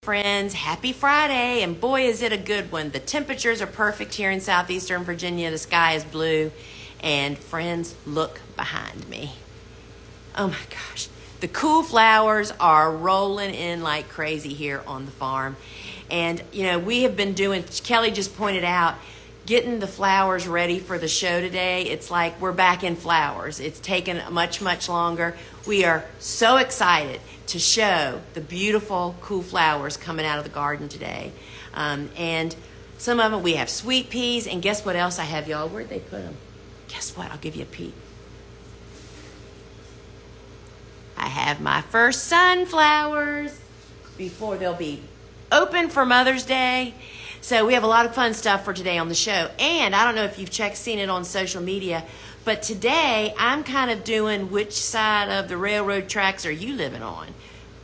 Friends, happy Friday, and boy is it a good one. The temperatures are perfect here in southeastern Virginia. The sky is blue, and friends, look behind me. Oh my gosh, the cool flowers are rolling in like crazy here on the farm. And we have been doing, Kelly just pointed out, getting the flowers ready for the show today. It's like we're back in flowers. It's taken much longer. We are so excited to show the beautiful, cool flowers coming out of the garden today. And some of them, we have sweet peas, and guess what else I have, y'all? Where'd they put them? Guess what? I'll give you a peek. I have my first sunflowers before they'll be open for Mother's Day. So we have a lot of fun stuff for today on the show. And I don't know if you've seen it on social media, but today I'm kind of doing which side of the railroad tracks are you living on?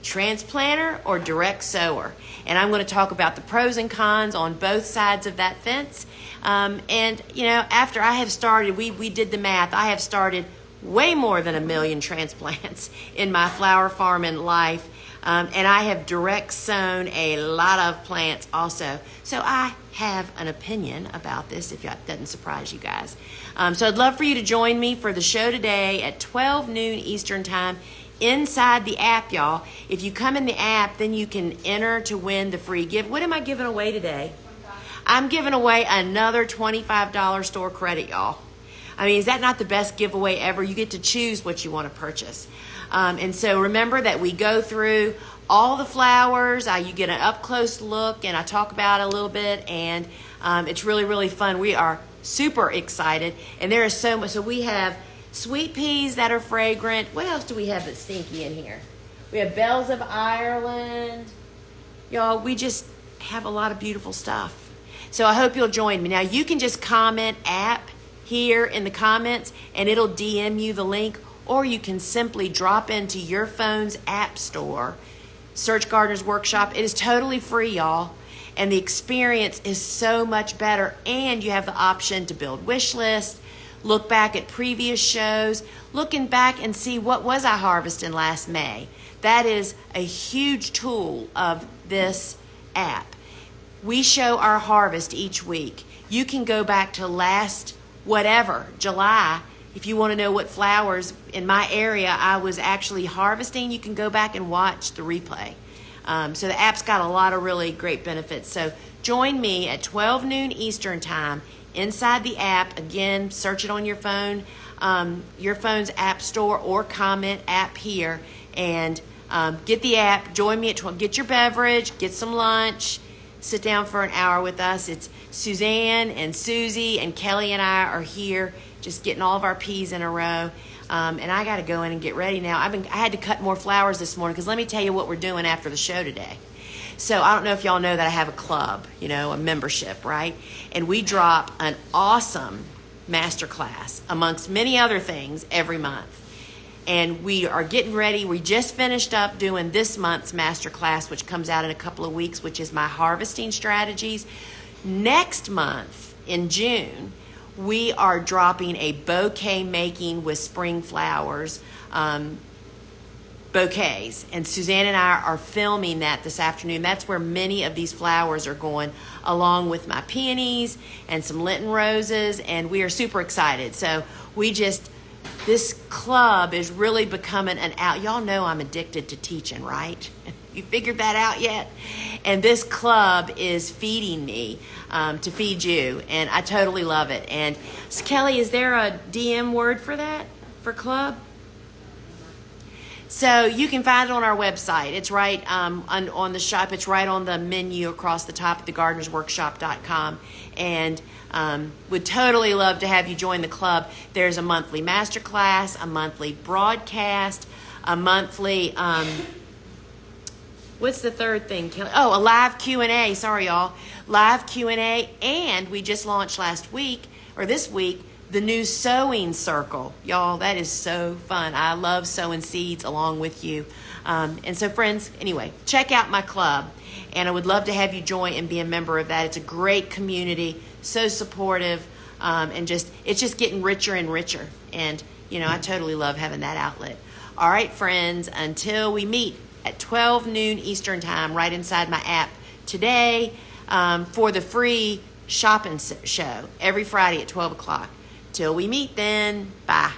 Transplanter or direct sower? And I'm going to talk about the pros and cons on both sides of that fence. After I have started, we did the math, I have started way more than 1 million transplants in my flower farming life. And I have direct sown a lot of plants also. So I have an opinion about this, if that doesn't surprise you guys. So I'd love for you to join me for the show today at 12 noon Eastern time inside the app, y'all. If you come in the app, then you can enter to win the free gift. What am I giving away today? I'm giving away another $25 store credit, y'all. I mean, is that not the best giveaway ever? You get to choose what you want to purchase. And so remember that we go through all the flowers. You get an up-close look, and I talk about it a little bit, and it's really fun. We are super excited, and there is so much. So we have sweet peas that are fragrant. What else do we have that's stinky in here? We have bells of Ireland. Y'all, we just have a lot of beautiful stuff. So I hope you'll join me. Now, you can just comment app here in the comments, and it'll DM you the link, or you can simply drop into your phone's app store, search Gardener's Workshop. It is totally free, y'all, and the experience is so much better, and you have the option to build wish lists, look back at previous shows, looking back and see what was I harvesting last May. That is a huge tool of this app. We show our harvest each week. You can go back to last July. If you want to know what flowers in my area I was actually harvesting, you can go back and watch the replay. So the app's got a lot of really great benefits. So join me at 12 noon Eastern time inside the app. Again, search it on your phone, your phone's app store, or comment app here, and get the app. Join me at 12. Get your beverage, get some lunch, sit down for an hour with us. It's Suzanne and Susie and Kelly and I are here just getting all of our peas in a row. And I got to go in and get ready now. I had to cut more flowers this morning because let me tell you what we're doing after the show today. So I don't know if y'all know that I have a club, a membership, right? And we drop an awesome masterclass amongst many other things every month. And we are getting ready. We just finished up doing this month's masterclass, which comes out in a couple of weeks, which is my harvesting strategies. Next month, in June, we are dropping a bouquet making with spring flowers bouquets. And Suzanne and I are filming that this afternoon. That's where many of these flowers are going, along with my peonies and some Lenten roses. And we are super excited. So this club is really becoming y'all know I'm addicted to teaching, right? You figured that out yet? And this club is feeding me to feed you, and I totally love it. And so Kelly, is there a DM word for that, for club? So you can find it on our website. It's right on the shop. It's right on the menu across the top at thegardenersworkshop.com. And would totally love to have you join the club. There's a monthly masterclass, a monthly broadcast, a monthly, what's the third thing, Kelly? Oh, a live Q&A. Sorry, y'all. Live Q&A. And we just launched this week, the new sewing circle. Y'all, that is so fun. I love sowing seeds along with you. And so, friends, anyway, check out my club. And I would love to have you join and be a member of that. It's a great community, so supportive, and it's just getting richer and richer. And, I totally love having that outlet. All right, friends, until we meet at 12 noon Eastern time right inside my app today for the free shopping show every Friday at 12 o'clock. Till we meet then, bye.